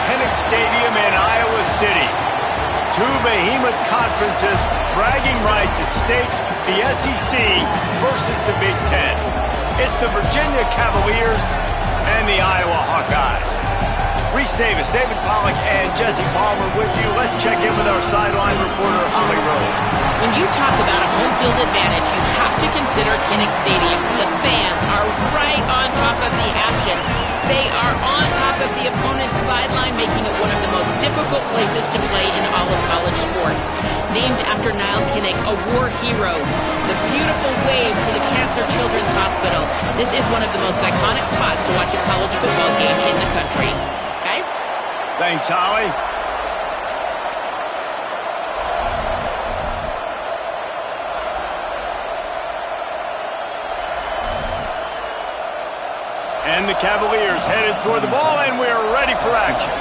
Kinnick Stadium in Iowa City. Two behemoth conferences, bragging rights at stake, the SEC versus the Big Ten. It's the Virginia Cavaliers and the Iowa Hawkeyes. Reese Davis, David Pollack, and Jesse Palmer with you. Let's check in with our sideline reporter, Holly Rose. When you talk about a home field advantage, you have to consider Kinnick Stadium. The fans are right on top of the action. They are on top of the opponent's sideline, making it one of the most difficult places to play in all of college sports. Named after Niall Kinnick, a war hero, the beautiful wave to the Cancer Children's Hospital. This is one of the most iconic spots to watch a college football game in the country. Guys? Thanks, Holly. And the Cavaliers headed toward the ball, and we're ready for action.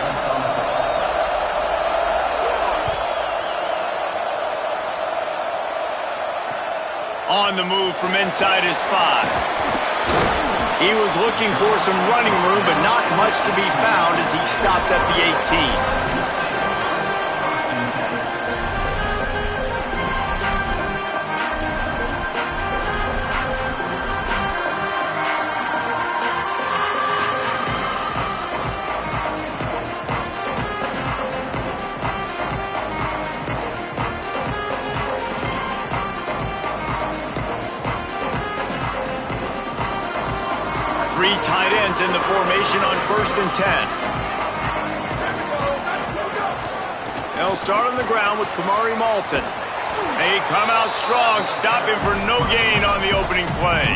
On the move from inside his 5. He was looking for some running room, but not much to be found as he stopped at the 18. Three tight ends in the formation on 1st and 10. They'll start on the ground with Kamari Malton. They come out strong, stopping for no gain on the opening play.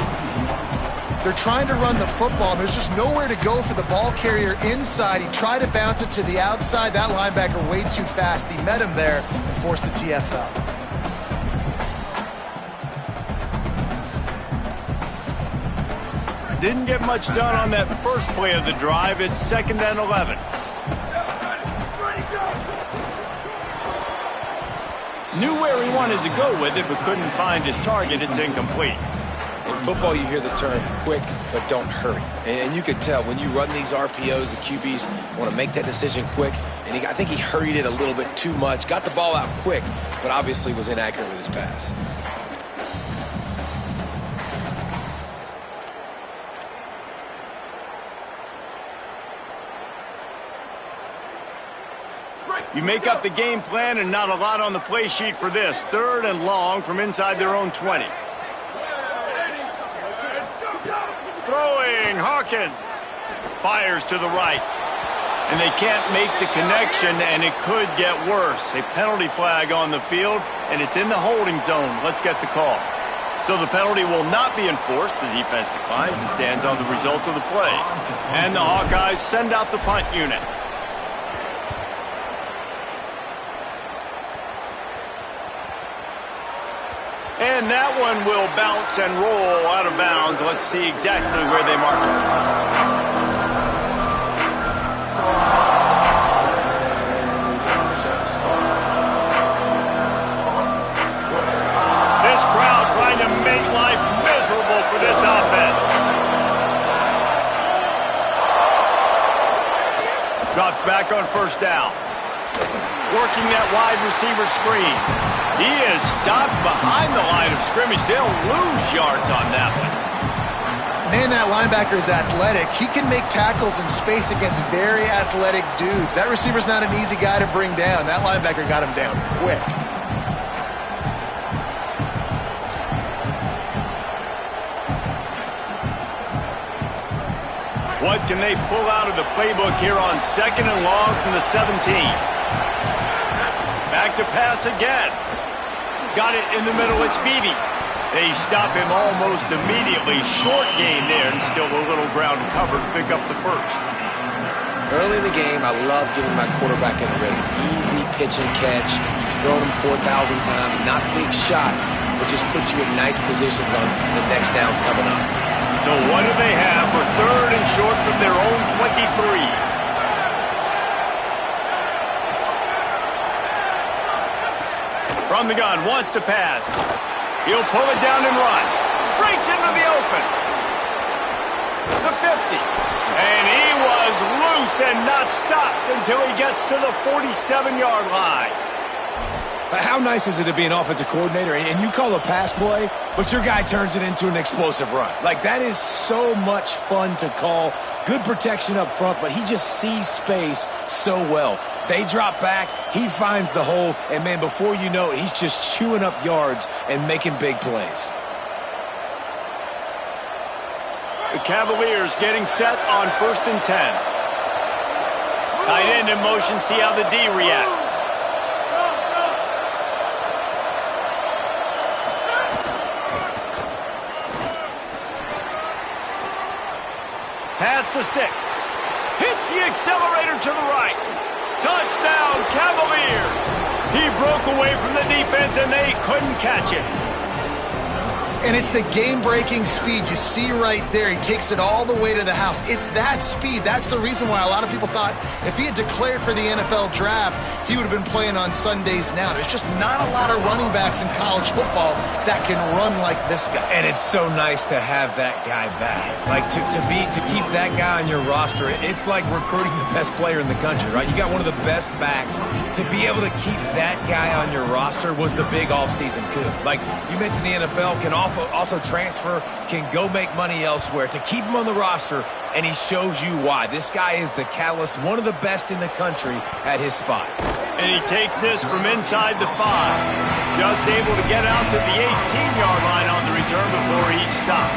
They're trying to run the football. There's just nowhere to go for the ball carrier inside. He tried to bounce it to the outside. That linebacker way too fast. He met him there and forced the TFL. Didn't get much done on that first play of the drive. It's 2nd and 11. Knew where he wanted to go with it, but couldn't find his target. It's incomplete. In football, you hear the term quick, but don't hurry. And you could tell when you run these RPOs, the QBs want to make that decision quick. And I think he hurried it a little bit too much. Got the ball out quick, but obviously was inaccurate with his pass. You make up the game plan and not a lot on the play sheet for this. 3rd and long from inside their own 20. Throwing, Hawkins. Fires to the right. And they can't make the connection, and it could get worse. A penalty flag on the field, and it's in the holding zone. Let's get the call. So the penalty will not be enforced. The defense declines and stands on the result of the play. And the Hawkeyes send out the punt unit. And that one will bounce and roll out of bounds. Let's see exactly where they mark it. This crowd trying to make life miserable for this offense. Drops back on 1st down. Working that wide receiver screen. He is stopped behind the line of scrimmage. They'll lose yards on that one. Man, that linebacker is athletic. He can make tackles in space against very athletic dudes. That receiver's not an easy guy to bring down. That linebacker got him down quick. What can they pull out of the playbook here on 2nd and long from the 17? Back to pass again. Got it in the middle. It's Beebe. They stop him almost immediately. Short gain there, and still a little ground to cover to pick up the 1st. Early in the game, I love getting my quarterback in a rhythm. Easy pitch and catch. You've thrown him 4,000 times. Not big shots, but just put you in nice positions on the next downs coming up. So what do they have for 3rd and short from their own 23? From the gun, wants to pass. He'll pull it down and run. Breaks into the open. The 50. And he was loose loose and not stopped until he gets to the 47-yard line. How nice is it to be an offensive coordinator and you call a pass play, but your guy turns it into an explosive run? Like, that is so much fun to call. Good protection up front, but he just sees space so well. They drop back, he finds the holes, and, man, before you know it, he's just chewing up yards and making big plays. The Cavaliers getting set on 1st and 10. Tight end in motion, see how the D reacts. Pass to 6. Hits the accelerator to the right. Touchdown, Cavaliers. He broke away from the defense, and they couldn't catch him. And it's the game-breaking speed you see right there. He takes it all the way to the house. It's that speed. That's the reason why a lot of people thought if he had declared for the NFL draft, he would have been playing on Sundays now. There's just not a lot of running backs in college football that can run like this guy. And it's so nice to have that guy back. Like, to keep that guy on your roster, it's like recruiting the best player in the country, right? You got one of the best backs. To be able to keep that guy on your roster was the big offseason coup. Like, you mentioned the NFL can also transfer, can go make money elsewhere. To keep him on the roster, and he shows you why. This guy is the catalyst, one of the best in the country at his spot. And he takes this from inside the 5. Just able to get out to the 18-yard line on the return before he stopped.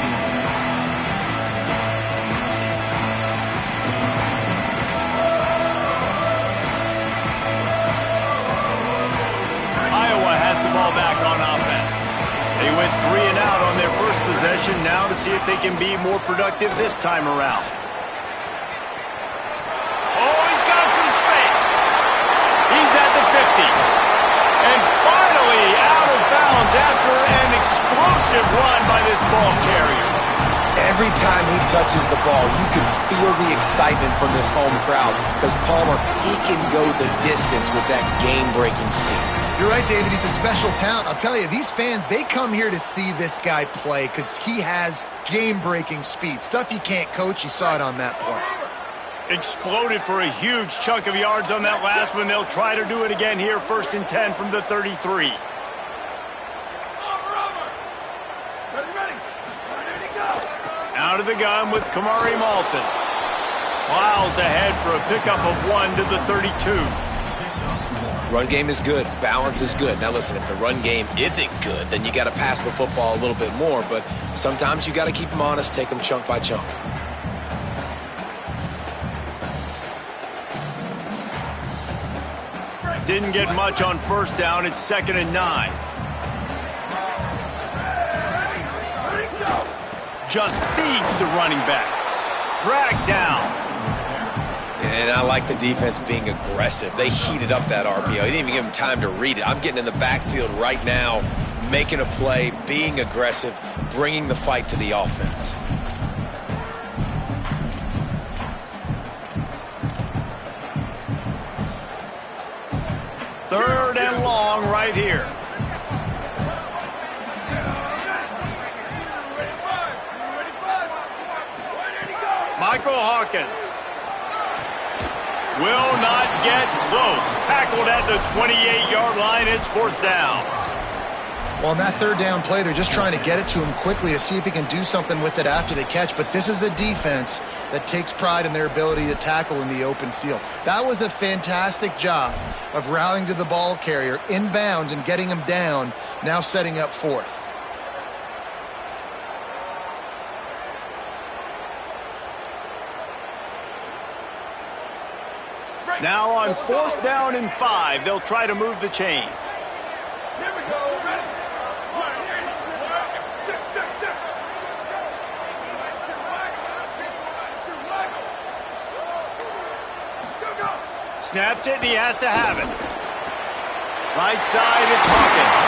Iowa has the ball back on offense. They went 3 and out on their first possession, now to see if they can be more productive this time around. Oh, he's got some space. He's at the 50. And finally out of bounds after an explosive run by this ball carrier. Every time he touches the ball, you can feel the excitement from this home crowd because Palmer, he can go the distance with that game-breaking speed. You're right, David. He's a special talent. I'll tell you, these fans, they come here to see this guy play because he has game-breaking speed. Stuff you can't coach. You saw it on that play. Exploded for a huge chunk of yards on that last one. They'll try to do it again here, 1st and 10 from the 33. Out of the gun with Kamari Malton. Plows ahead for a pickup of 1 to the 32. Run game is good. Balance is good. Now, listen, if the run game isn't good, then you got to pass the football a little bit more. But sometimes you got to keep them honest, take them chunk by chunk. Didn't get much on 1st down. It's 2nd and 9. Just feeds the running back. Dragged down. And I like the defense being aggressive. They heated up that RPO. He didn't even give him time to read it. I'm getting in the backfield right now, making a play, being aggressive, bringing the fight to the offense. Third and long right here. Michael Hawkins will not get close. Tackled at the 28-yard line. It's 4th down. Well, on that 3rd down play, they're just trying to get it to him quickly to see if he can do something with it after the catch. But this is a defense that takes pride in their ability to tackle in the open field. That was a fantastic job of rallying to the ball carrier inbounds and getting him down, now setting up 4th. Now on 4th down and 5, they'll try to move the chains. Here we go. Ready? Snapped it, and he has to have it. Right side, it's Hawkins.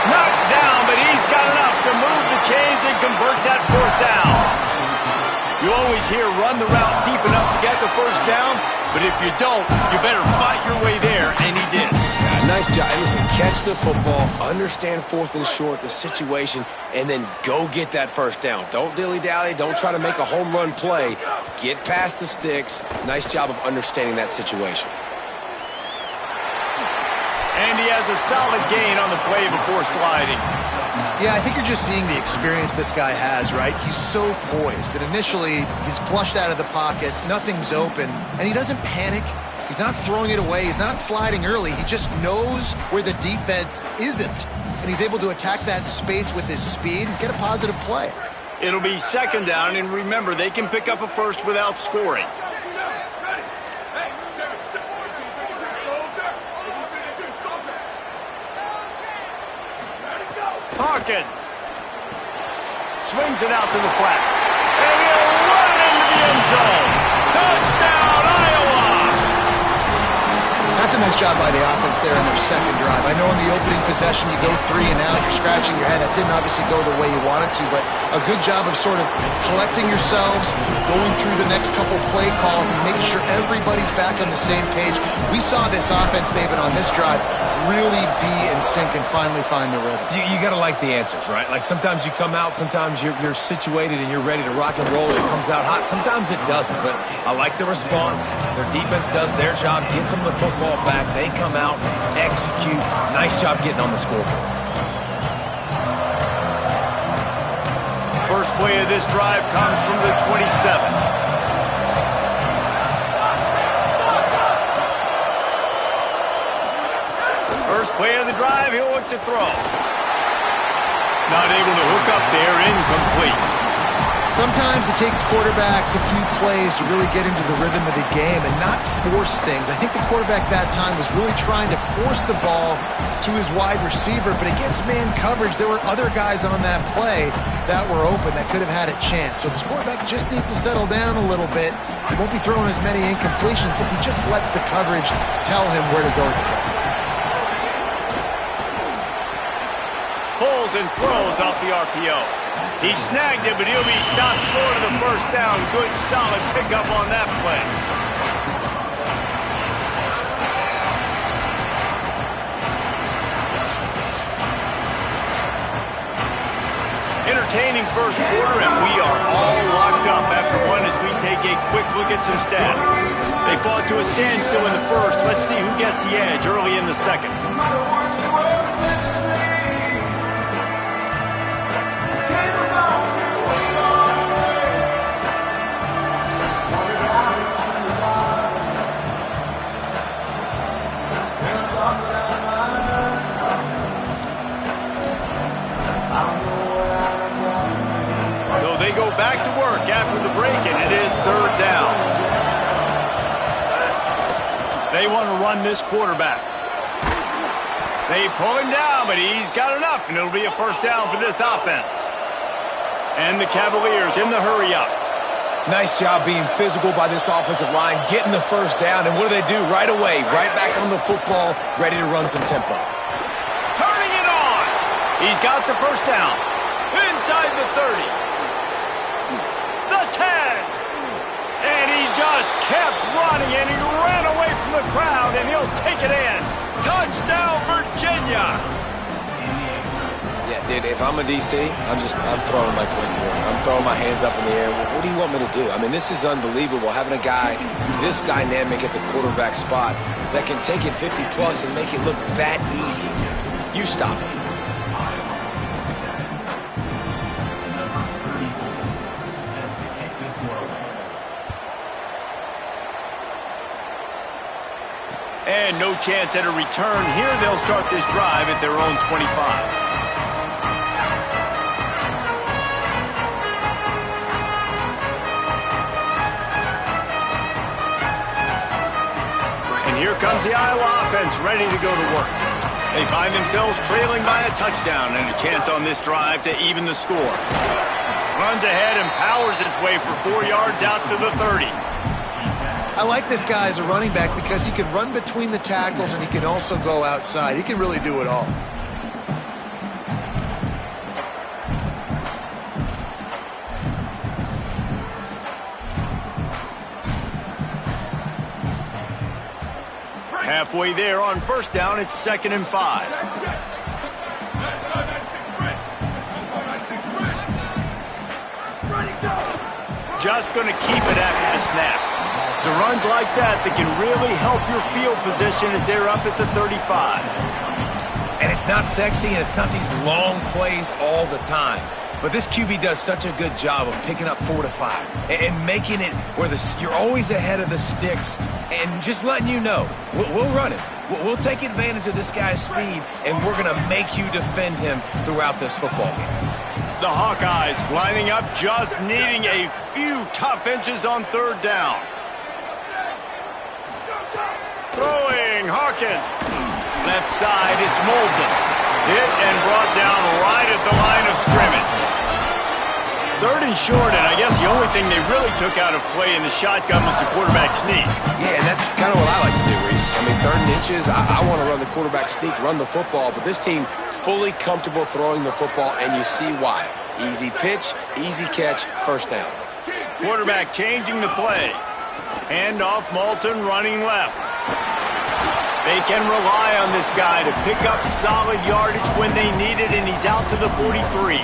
Knocked down, but he's got enough to move the chains and convert that 4th down. You always hear run the route deep enough to get the 1st down, but if you don't, you better fight your way there, and he did. Nice job. And listen, catch the football, understand 4th and short, the situation, and then go get that first down. Don't dilly-dally. Don't try to make a home run play. Get past the sticks. Nice job of understanding that situation. And he has a solid gain on the play before sliding. Yeah, I think you're just seeing the experience this guy has, right? He's so poised that initially he's flushed out of the pocket, nothing's open, and he doesn't panic. He's not throwing it away. He's not sliding early. He just knows where the defense isn't, and he's able to attack that space with his speed and get a positive play. It'll be 2nd down, and remember, they can pick up a first without scoring. Hawkins swings it out to the flat, and he'll run it into the end zone. Touchdown, Iowa! That's a nice job by the offense there in their 2nd drive. I know in the opening possession you go 3 and out, you're scratching your head. That didn't obviously go the way you wanted to, but a good job of sort of collecting yourselves, going through the next couple play calls, and making sure everybody's back on the same page. We saw this offense, David, on this drive really be in sync and finally find the rhythm. You got to like the answers, right? Like sometimes you come out, sometimes you're situated and you're ready to rock and roll and it comes out hot. Sometimes it doesn't, but I like the response. Their defense does their job, gets them the football back. They come out, execute. Nice job getting on the scoreboard. First play of this drive comes from the 27. First play of the drive, he'll look to throw. Not able to hook up there, incomplete. Sometimes it takes quarterbacks a few plays to really get into the rhythm of the game and not force things. I think the quarterback that time was really trying to force the ball to his wide receiver, but against man coverage, there were other guys on that play that were open that could have had a chance. So this quarterback just needs to settle down a little bit. He won't be throwing as many incompletions if he just lets the coverage tell him where to go with the ball. Pulls and throws off the RPO. He snagged it, but he'll be stopped short of the first down. Good, solid pickup on that play. Entertaining first quarter, and we are all locked up after one as we take a quick look at some stats. They fought to a standstill in the first. Let's see who gets the edge early in the 2nd. Back to work after the break, and it is 3rd down. They want to run this quarterback. They pull him down, but he's got enough, and it'll be a first down for this offense. And the Cavaliers in the hurry up. Nice job being physical by this offensive line, getting the first down, and what do? Right away, right back on the football, ready to run some tempo. Turning it on. He's got the first down. Inside the 30. The 10. And he just kept running, and he ran away from the crowd, and he'll take it in. Touchdown, Virginia. Yeah, dude, if I'm a DC, I'm throwing my clipboard. I'm throwing my hands up in the air. What do you want me to do? I mean, this is unbelievable, having a guy this dynamic at the quarterback spot that can take it 50-plus and make it look that easy. You stop him. And no chance at a return here. They'll start this drive at their own 25. And here comes the Iowa offense ready to go to work. They find themselves trailing by a touchdown and a chance on this drive to even the score. Runs ahead and powers his way for 4 yards out to the 30. I like this guy as a running back because he can run between the tackles and he can also go outside. He can really do it all. Halfway there on first down, it's 2nd and 5. Just going to keep it after the snap. So runs like that can really help your field position as they're up at the 35. And it's not sexy, and it's not these long plays all the time. But this QB does such a good job of picking up 4 to 5 and making it where you're always ahead of the sticks and just letting you know, we'll run it. We'll take advantage of this guy's speed, and we're going to make you defend him throughout this football game. The Hawkeyes lining up, just needing a few tough inches on 3rd down. Throwing, Hawkins. Left side, it's Moulton. Hit and brought down right at the line of scrimmage. 3rd and short, and I guess the only thing they really took out of play in the shotgun was the quarterback sneak. Yeah, and that's kind of what I like to do, Reese. I mean, 3rd and inches, I want to run the quarterback sneak, run the football, but this team fully comfortable throwing the football, and you see why. Easy pitch, easy catch, 1st down. Quarterback changing the play. Hand off, Moulton running left. They can rely on this guy to pick up solid yardage when they need it, and he's out to the 43.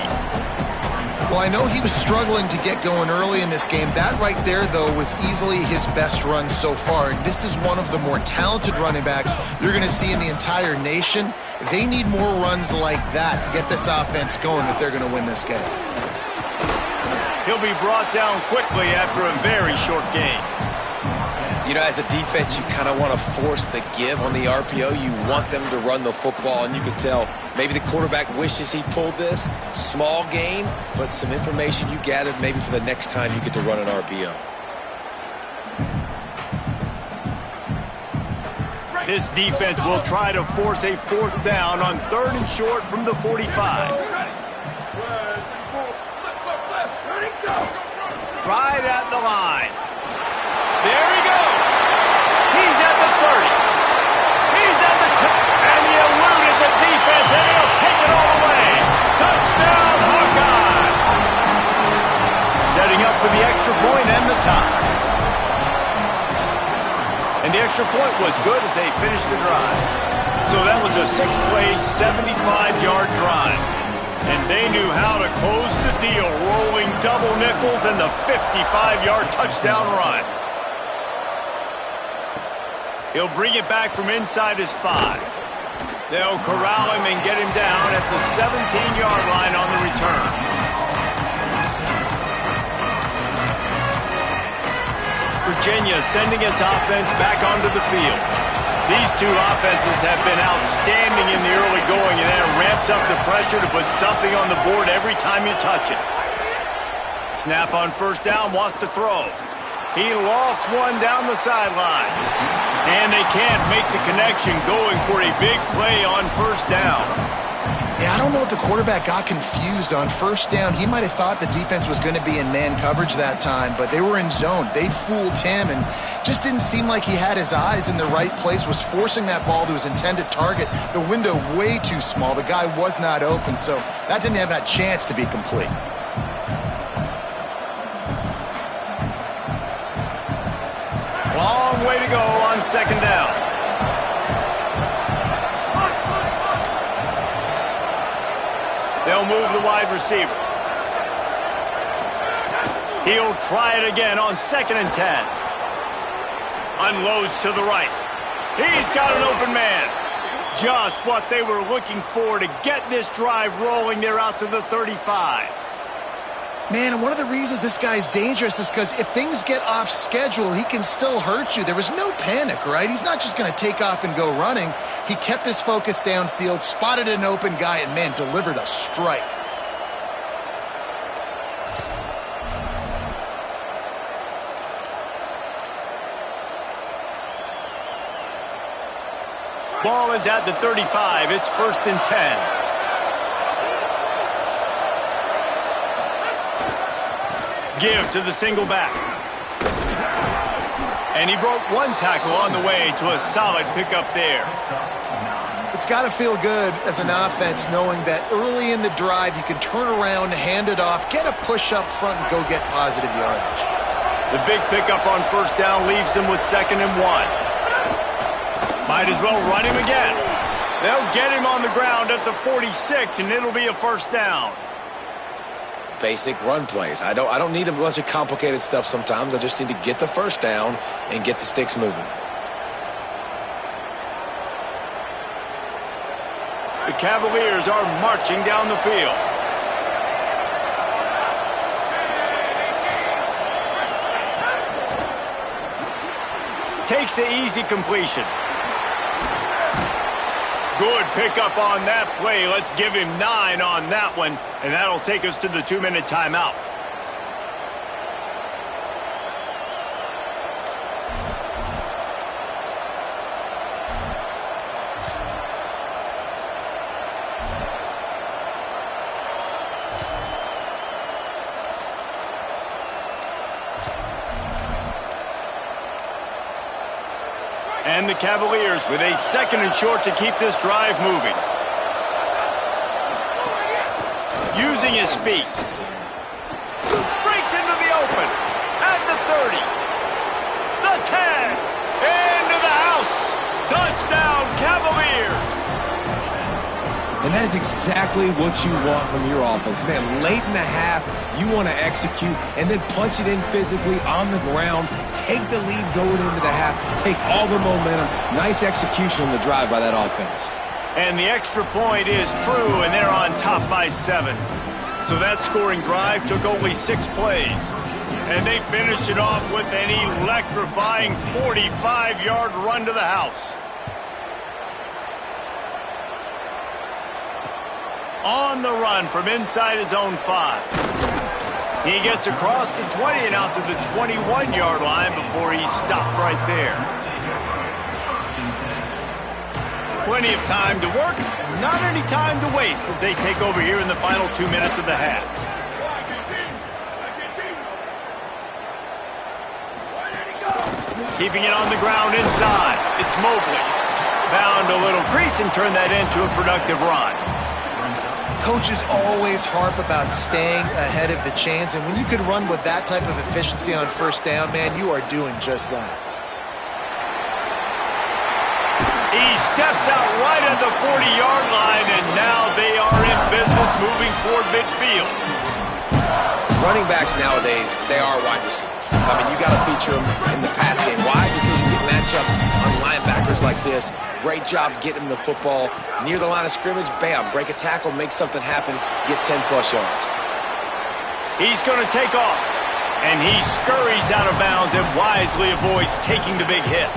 Well, I know he was struggling to get going early in this game. That right there, though, was easily his best run so far. And this is one of the more talented running backs you're going to see in the entire nation. They need more runs like that to get this offense going if they're going to win this game. He'll be brought down quickly after a very short game. You know, as a defense, you kind of want to force the give on the RPO. You want them to run the football, and you can tell maybe the quarterback wishes he pulled this. Small gain, but some information you gathered maybe for the next time you get to run an RPO. This defense will try to force a 4th down on 3rd and short from the 45. Right at the line. There he goes. He's at the 30. He's at the 10. And he eluded the defense, and he'll take it all the way. Touchdown, Hawkeye. Setting up for the extra point and the tie. And the extra point was good as they finished the drive. So that was a 6-play, 75-yard drive. And they knew how to close the deal, rolling double nickels and the 55-yard touchdown run. He'll bring it back from inside his 5. They'll corral him and get him down at the 17-yard line on the return. Virginia sending its offense back onto the field. These two offenses have been outstanding in the early going, and that ramps up the pressure to put something on the board every time you touch it. Snap on 1st down, wants to throw. He lofts one down the sideline. And they can't make the connection, going for a big play on 1st down. Yeah, I don't know if the quarterback got confused on 1st down. He might have thought the defense was going to be in man coverage that time, but they were in zone. They fooled him and just didn't seem like he had his eyes in the right place, was forcing that ball to his intended target. The window way too small. The guy was not open, so that didn't have that chance to be complete. Long way to go on 2nd down. They'll move the wide receiver. He'll try it again on 2nd and 10. Unloads to the right. He's got an open man. Just what they were looking for to get this drive rolling. They're out to the 35. Man, and one of the reasons this guy's dangerous is because if things get off schedule, he can still hurt you. There was no panic, right? He's not just going to take off and go running. He kept his focus downfield, spotted an open guy, and, man, delivered a strike. Ball is at the 35. It's 1st and 10. Give to the single back. And he broke one tackle on the way to a solid pickup there. It's got to feel good as an offense knowing that early in the drive you can turn around, hand it off, get a push up front, and go get positive yardage. The big pickup on 1st down leaves them with 2nd and 1. Might as well run him again. They'll get him on the ground at the 46, and it'll be a first down. Basic run plays. I don't need a bunch of complicated stuff sometimes. I just need to get the first down and get the sticks moving. The Cavaliers are marching down the field. Takes the easy completion. Good pickup on that play. Let's give him 9 on that one, and that'll take us to the 2-minute timeout. And the Cavaliers with a 2nd and short to keep this drive moving. Using his feet. Breaks into the open. At the 30. The 10. Into the house. Touchdown, Cavaliers. And that is exactly what you want from your offense. Man, late in the half, you want to execute and then punch it in physically on the ground. Take the lead going into the half. Take all the momentum. Nice execution on the drive by that offense. And the extra point is true, and they're on top by 7. So that scoring drive took only 6 plays. And they finished it off with an electrifying 45-yard run to the house. On the run from inside his own 5. He gets across the 20 and out to the 21-yard line before he stopped right there. Plenty of time to work, not any time to waste as they take over here in the final 2 minutes of the half. Keeping it on the ground inside. It's Mobley. Found a little crease and turned that into a productive run. Coaches always harp about staying ahead of the chains, and when you can run with that type of efficiency on first down, man, you are doing just that. He steps out right at the 40-yard line, and now they are in business moving toward midfield. Running backs nowadays, they are wide receivers. I mean, you got to feature them in the pass game. Why? Because you get matchups on linebackers like this. Great job getting the football near the line of scrimmage. Bam, break a tackle, make something happen, get 10-plus yards. He's going to take off, and he scurries out of bounds and wisely avoids taking the big hit.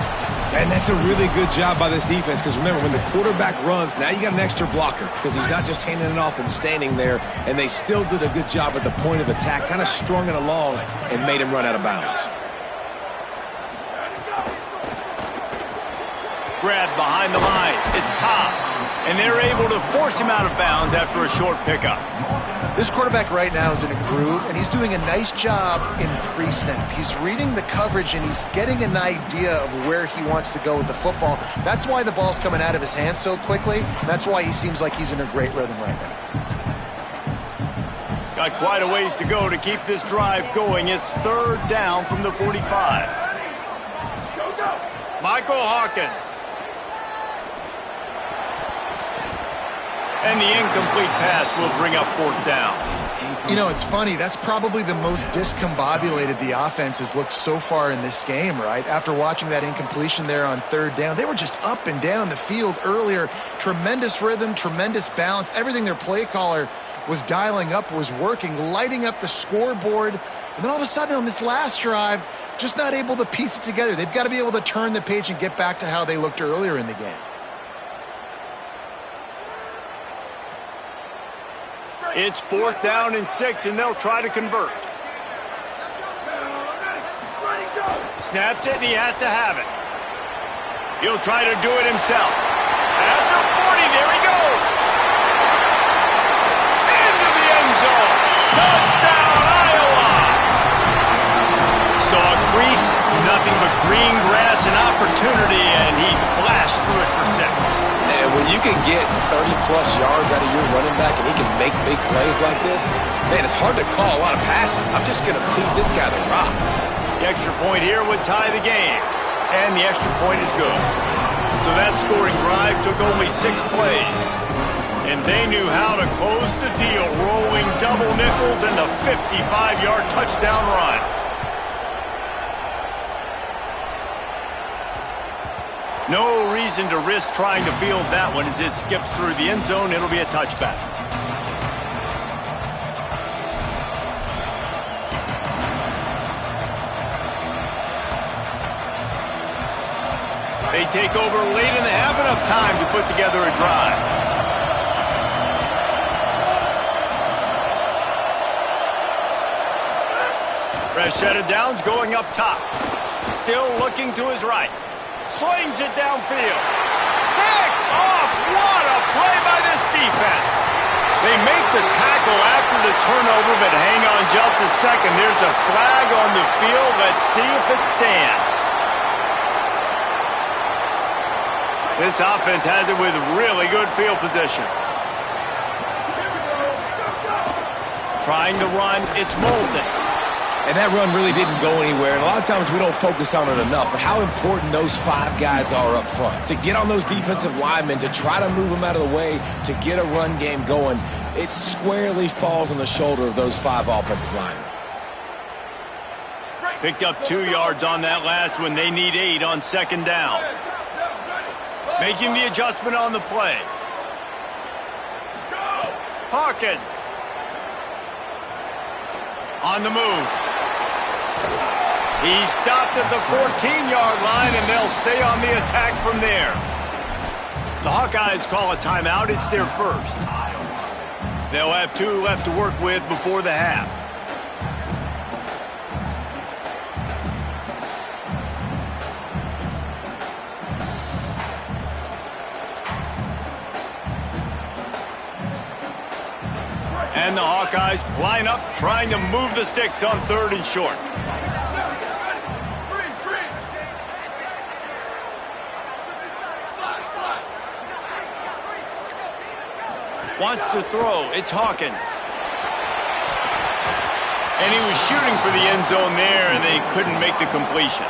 And that's a really good job by this defense, because remember, when the quarterback runs, now you got an extra blocker, because he's not just handing it off and standing there, and they still did a good job at the point of attack, kind of strung it along and made him run out of bounds. Grab behind the line. It's Cobb, and they're able to force him out of bounds after a short pickup. This quarterback right now is in a groove, and he's doing a nice job in pre-snap. He's reading the coverage, and he's getting an idea of where he wants to go with the football. That's why the ball's coming out of his hands so quickly. That's why he seems like he's in a great rhythm right now. Got quite a ways to go to keep this drive going. It's 3rd down from the 45. Michael Hawkins. And the incomplete pass will bring up 4th down. You know, it's funny. That's probably the most discombobulated the offense has looked so far in this game, right? After watching that incompletion there on 3rd down, they were just up and down the field earlier. Tremendous rhythm, tremendous balance. Everything their play caller was dialing up was working, lighting up the scoreboard. And then all of a sudden on this last drive, just not able to piece it together. They've got to be able to turn the page and get back to how they looked earlier in the game. It's 4th down and 6, and they'll try to convert. Snaps it, and he has to have it. He'll try to do it himself. At the 40, there he goes. Into the end zone. Touchdown, Iowa. Saw a crease, nothing but green grass and opportunity, and he flashed through it for 6. And when you can get 30-plus yards out of your running back and he can make big plays like this, man, it's hard to call a lot of passes. I'm just going to feed this guy the rock. The extra point here would tie the game, and the extra point is good. So So that scoring drive took only 6 plays. And they knew how to close the deal, rolling double nickels and the 55-yard touchdown run. No reason to risk trying to field that one as it skips through the end zone. It'll be a touchback. They take over late in the half, enough time to put together a drive. Rashad Downs going up top. Still looking to his right. Slings it downfield. Picked off. What a play by this defense. They make the tackle after the turnover, but hang on just a second. There's a flag on the field. Let's see if it stands. This offense has it with really good field position. Trying to run. It's Moulton. And that run really didn't go anywhere. And a lot of times we don't focus on it enough. But how important those 5 guys are up front. To get on those defensive linemen, to try to move them out of the way, to get a run game going, it squarely falls on the shoulder of those 5 offensive linemen. Picked up 2 yards on that last one. They need 8 on second down. Making the adjustment on the play. Hawkins. On the move. He stopped at the 14-yard line, and they'll stay on the attack from there. The Hawkeyes call a timeout. It's their first. They'll have 2 left to work with before the half. And the Hawkeyes line up, trying to move the sticks on 3rd and short. Wants to throw. It's Hawkins. And he was shooting for the end zone there, and they couldn't make the completion.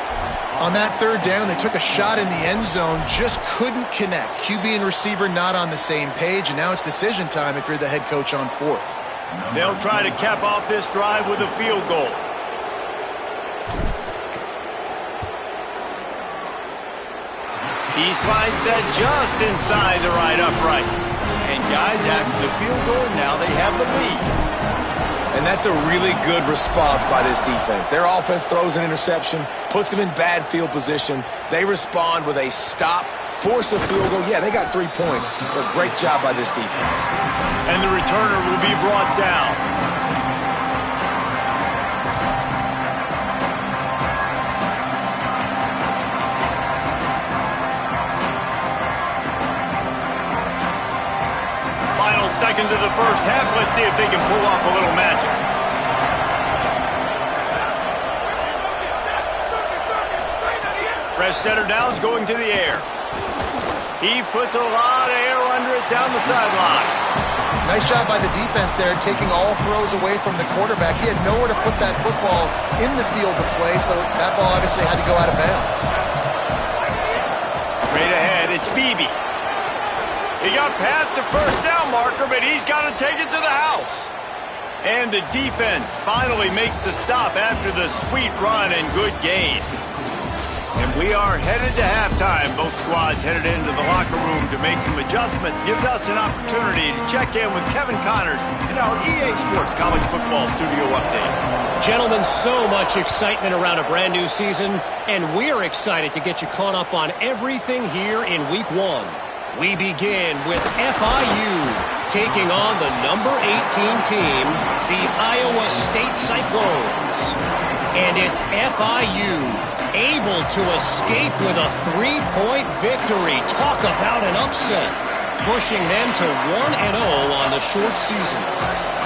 On that 3rd down, they took a shot in the end zone, just couldn't connect. QB and receiver not on the same page, and now it's decision time if you're the head coach on 4th. They'll try to cap off this drive with a field goal. He slides that just inside the right upright. And guys, after the field goal, now they have the lead. And that's a really good response by this defense. Their offense throws an interception, puts them in bad field position. They respond with a stop, force a field goal. Yeah, they got 3 points, but great job by this defense. And the returner will be brought down. Final seconds of the first half. Let's see if they can pull off a little magic. Fresh center downs going to the air. He puts a lot of air under it down the sideline. Nice job by the defense there, taking all throws away from the quarterback. He had nowhere to put that football in the field to play, so that ball obviously had to go out of bounds. Straight ahead, it's Beebe. He got past the first down marker, but he's got to take it to the house. And the defense finally makes the stop after the sweet run and good gain. And we are headed to halftime. Both squads headed into the locker room to make some adjustments. Gives us an opportunity to check in with Kevin Connors in our EA Sports College Football Studio Update. Gentlemen, so much excitement around a brand new season, and we're excited to get you caught up on everything here in Week 1. We begin with FIU taking on the number 18 team, the Iowa State Cyclones. And it's FIU able to escape with a 3-point victory. Talk about an upset, pushing them to 1-0 on the short season.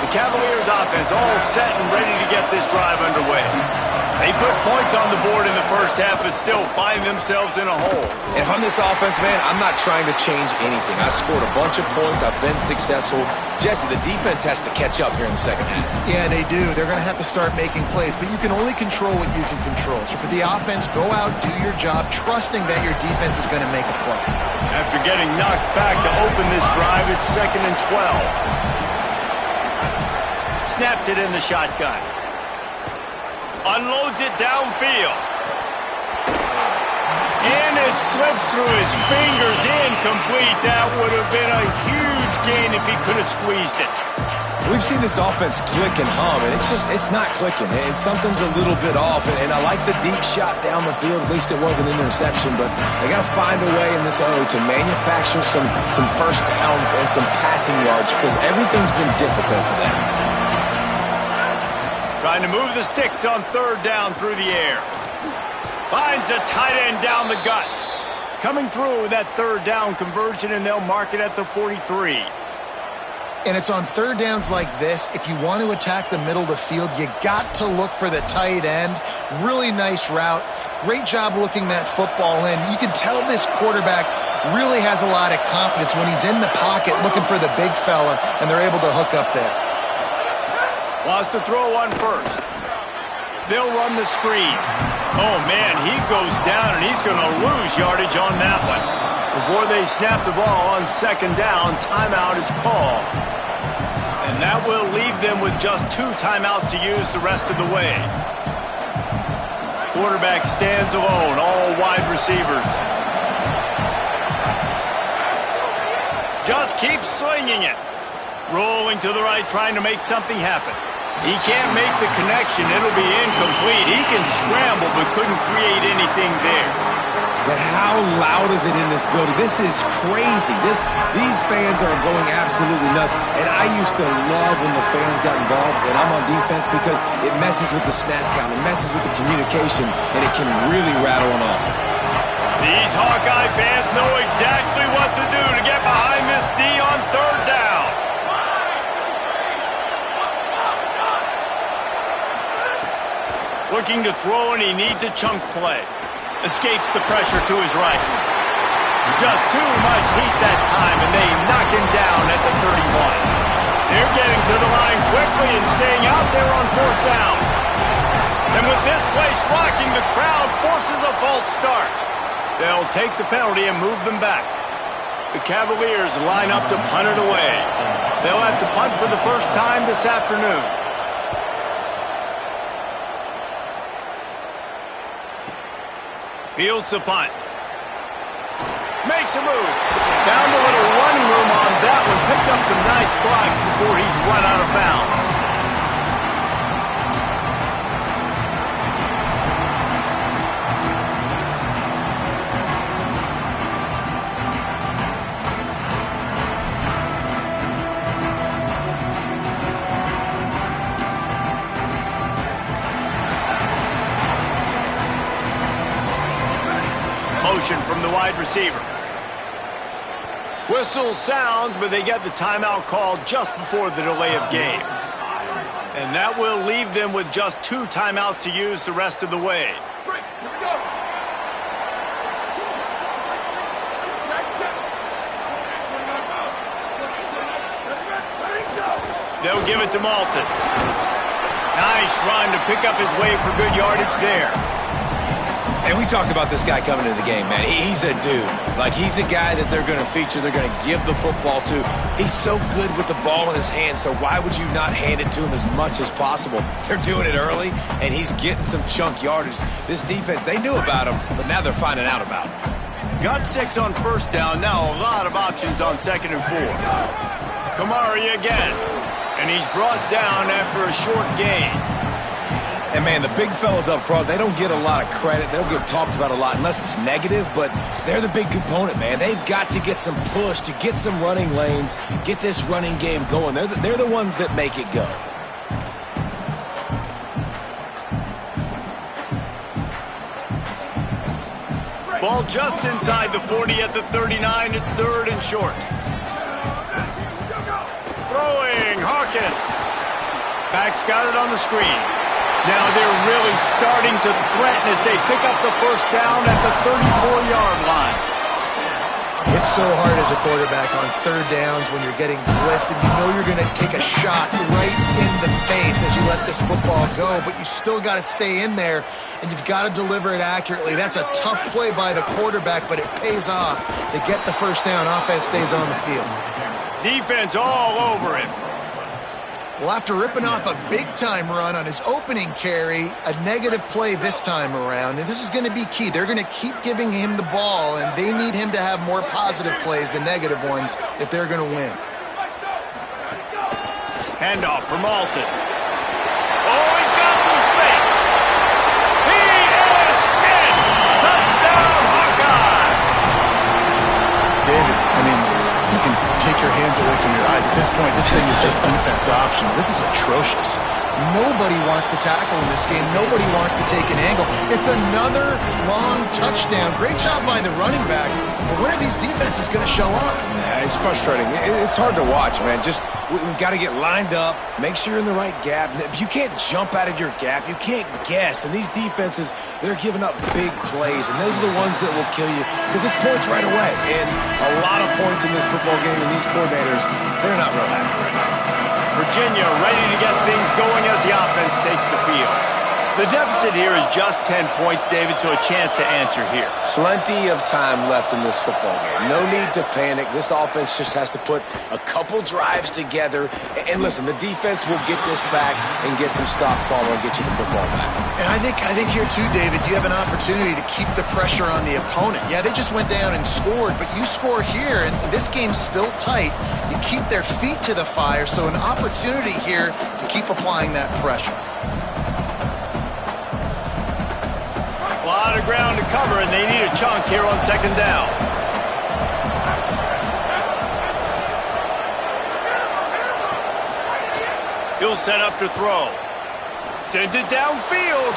The Cavaliers offense all set and ready to get this drive underway. They put points on the board in the first half, but still find themselves in a hole. And if I'm this offense, man, I'm not trying to change anything. I scored a bunch of points. I've been successful. Jesse, the defense has to catch up here in the second half. Yeah, they do. They're going to have to start making plays, but you can only control what you can control. So for the offense, go out, do your job, trusting that your defense is going to make a play. After getting knocked back to open this drive, it's 2nd and 12. Snaps it in the shotgun. Unloads it downfield. And it slips through his fingers, incomplete. That would have been a huge gain if he could have squeezed it. We've seen this offense click and hum, and it's not clicking. And something's a little bit off. And I like the deep shot down the field. At least it wasn't an interception. But they got to find a way in this O to manufacture some first downs and some passing yards because everything's been difficult to them. Trying to move the sticks on 3rd down through the air. Finds a tight end down the gut. Coming through with that 3rd down conversion, and they'll mark it at the 43. And it's on 3rd downs like this. If you want to attack the middle of the field, you got to look for the tight end. Really nice route. Great job looking that football in. You can tell this quarterback really has a lot of confidence when he's in the pocket looking for the big fella, and they're able to hook up there. Wants to throw on first. They'll run the screen. Oh, man, he goes down, and he's going to lose yardage on that one. Before they snap the ball on 2nd down, timeout is called. And that will leave them with just 2 timeouts to use the rest of the way. Quarterback stands alone, all wide receivers. Just keeps slinging it. Rolling to the right, trying to make something happen. He can't make the connection. It'll be incomplete. He can scramble, but couldn't create anything there. But how loud is it in this building? This is crazy. These fans are going absolutely nuts. And I used to love when the fans got involved, and I'm on defense because it messes with the snap count. It messes with the communication, and it can really rattle an offense. These Hawkeye fans know exactly what to do to get behind this D on 3rd down. Looking to throw, and he needs a chunk play. Escapes the pressure to his right. Just too much heat that time, and they knock him down at the 31. They're getting to the line quickly and staying out there on 4th down. And with this place rocking, the crowd forces a false start. They'll take the penalty and move them back. The Cavaliers line up to punt it away. They'll have to punt for the first time this afternoon. Fields the punt. Makes a move. Found a little running room on that one. Picked up some nice blocks before he's run out of bounds. From the wide receiver. Whistle sounds, but they get the timeout called just before the delay of game. And that will leave them with just 2 timeouts to use the rest of the way. They'll give it to Malton. Nice run to pick up his way for good yardage there. And we talked about this guy coming into the game, man. He's a dude. Like, he's a guy that they're going to feature, they're going to give the football to. He's so good with the ball in his hand, so why would you not hand it to him as much as possible? They're doing it early, and he's getting some chunk yardage. This defense, they knew about him, but now they're finding out about him. Got 6 on 1st down. Now a lot of options on 2nd and 4. Kamari again. And he's brought down after a short gain. And, man, the big fellas up front, they don't get a lot of credit. They don't get talked about a lot unless it's negative, but they're the big component, man. They've got to get some push, to get some running lanes, get this running game going. They're the ones that make it go. Ball just inside the 40 at the 39. It's 3rd and short. Throwing, Hawkins. Back's got it on the screen. Now they're really starting to threaten as they pick up the first down at the 34-yard line. It's so hard as a quarterback on third downs when you're getting blitzed and you know you're going to take a shot right in the face as you let this football go, but you still got to stay in there and you've got to deliver it accurately. That's a tough play by the quarterback, but it pays off. They get the first down. Offense stays on the field. Defense all over him. Well, after ripping off a big-time run on his opening carry, a negative play this time around, and this is going to be key. They're going to keep giving him the ball, and they need him to have more positive plays than negative ones if they're going to win. Handoff from Alton. Oh, he's got some space. He is in. Touchdown, Hawkeye. David, I mean, you can take your hands away from your eyes. At this point, this thing is just defense optional. This is atrocious. Nobody wants to tackle in this game. Nobody wants to take an angle. It's another long touchdown. Great job by the running back. But when are these defenses going to show up? It's frustrating. It's hard to watch, man. We've got to get lined up, make sure you're in the right gap. You can't jump out of your gap. You can't guess. And these defenses, they're giving up big plays, and those are the ones that will kill you because it's points right away. And a lot of points in this football game, and these coordinators, they're not real happy right now. Virginia ready to get things going as the offense takes the field. The deficit here is just 10 points, David, so a chance to answer here. Plenty of time left in this football game. No need to panic. This offense just has to put a couple drives together. And listen, the defense will get this back and get some stops following and get you the football back. And I think here too, David, you have an opportunity to keep the pressure on the opponent. Yeah, they just went down and scored, but you score here, and this game's still tight. You keep their feet to the fire, so an opportunity here to keep applying that pressure. A lot of ground to cover, and they need a chunk here on second down. He'll set up to throw. Sends it downfield.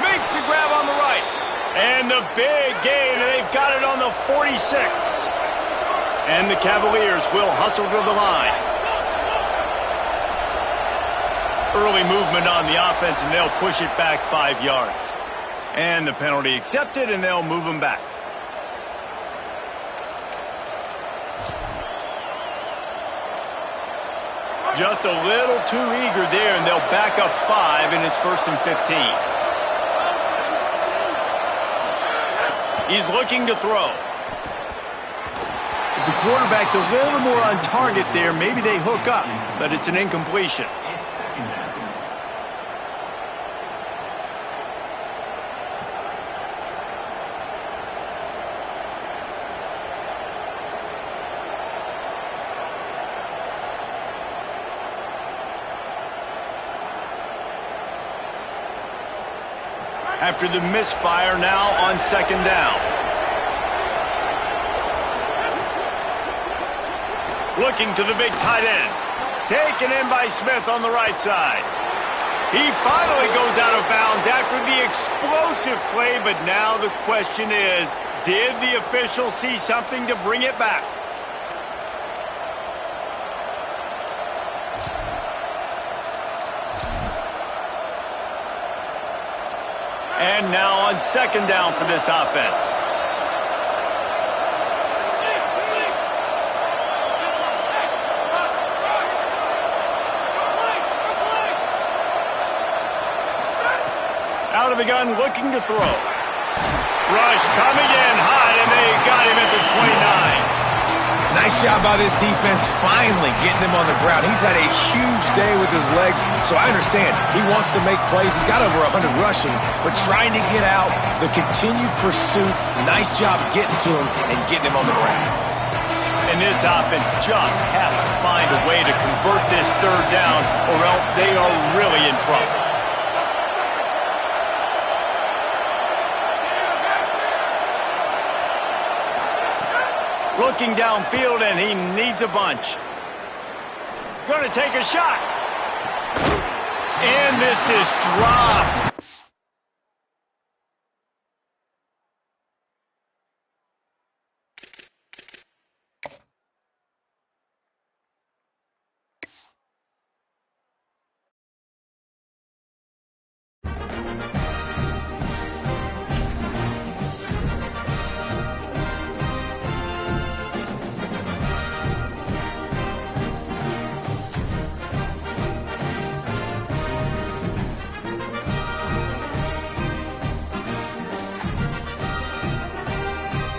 Makes the grab on the right. And the big gain, and they've got it on the 46. And the Cavaliers will hustle to the line. Early movement on the offense, and they'll push it back 5 yards. And the penalty accepted, and they'll move him back. Just a little too eager there, and they'll back up 5, and it's 1st and 15. He's looking to throw. If the quarterback's a little more on target there, maybe they hook up, but it's an incompletion. After the misfire, now on second down. Looking to the big tight end. Taken in by Smith on the right side. He finally goes out of bounds after the explosive play, but now the question is, did the official see something to bring it back? And now on second down for this offense. Out of the gun, looking to throw. Rush coming in hot, and they got him at the 29. Nice job by this defense finally getting him on the ground. He's had a huge day with his legs, so I understand. He wants to make plays. He's got over 100 rushing, but trying to get out, the continued pursuit, nice job getting to him and getting him on the ground. And this offense just has to find a way to convert this third down, or else they are really in trouble. Looking downfield, and he needs a bunch. Going to take a shot. And this is dropped.